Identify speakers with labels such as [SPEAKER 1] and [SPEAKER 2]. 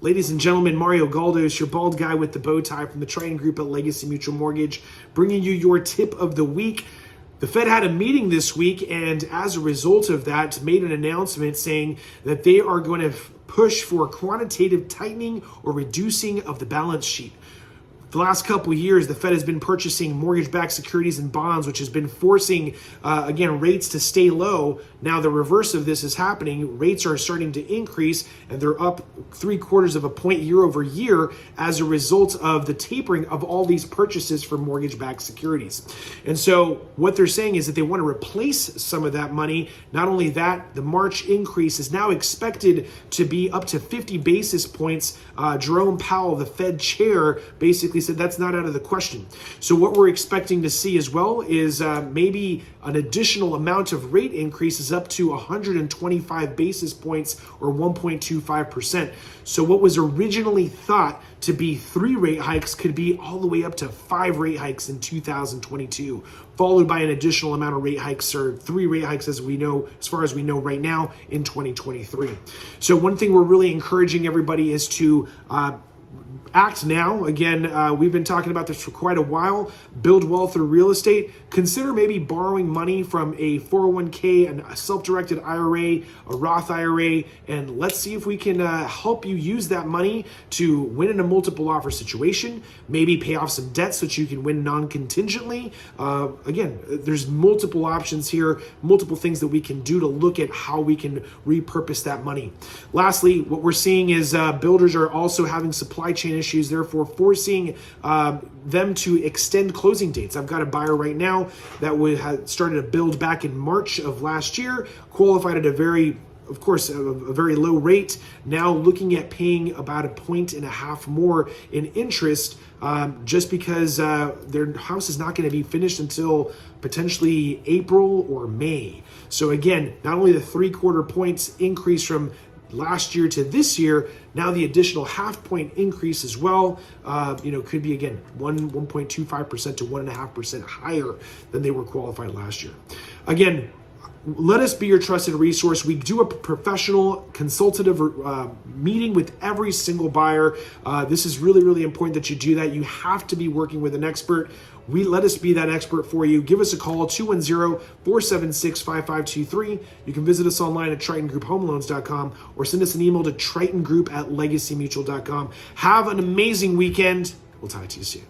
[SPEAKER 1] Ladies and gentlemen, Mario Galdos, your bald guy with the bow tie from the Triton Group at Legacy Mutual Mortgage, bringing you your tip of the week. The Fed had a meeting this week, and as a result of that, made an announcement saying that they are going to push for quantitative tightening or reducing of the balance sheet. The last couple of years, the Fed has been purchasing mortgage-backed securities and bonds, which has been forcing, rates to stay low. Now the reverse of this is happening. Rates are starting to increase, and they're up 0.75 of a point year over year as a result of the tapering of all these purchases for mortgage-backed securities. And so what they're saying is that they want to replace some of that money. Not only that, the March increase is now expected to be up to 50 basis points. Jerome Powell, the Fed chair, basically said that's not out of the question. So what we're expecting to see as well is maybe an additional amount of rate increases up to 125 basis points or 1.25%. So what was originally thought to be 3 rate hikes could be all the way up to 5 rate hikes in 2022, followed by an additional amount of rate hikes or 3 rate hikes as far as we know right now in 2023. So one thing we're really encouraging everybody is to act now. Again, we've been talking about this for quite a while. Build wealth through real estate. Consider maybe borrowing money from a 401k, and a self-directed IRA, a Roth IRA, and let's see if we can help you use that money to win in a multiple offer situation, maybe pay off some debt so that you can win non-contingently. Again, there's multiple options here, multiple things that we can do to look at how we can repurpose that money. Lastly, what we're seeing is builders are also having supply chain issues, therefore forcing them to extend closing dates. I've got a buyer right now that had started to build back in March of last year, qualified at a very low rate, now looking at paying about 1.5 points more in interest just because their house is not going to be finished until potentially April or May. So again, not only the 0.75 points increase from last year to this year, now the additional 0.5 point increase as well, could be again 1.25% to 1.5% higher than they were qualified last year. Again, let us be your trusted resource. We do a professional consultative meeting with every single buyer. This is really, really important that you do that. You have to be working with an expert. Let us be that expert for you. Give us a call, 210-476-5523. You can visit us online at TritonGroupHomeLoans.com or send us an email to TritonGroup@LegacyMutual.com. Have an amazing weekend. We'll talk to you soon.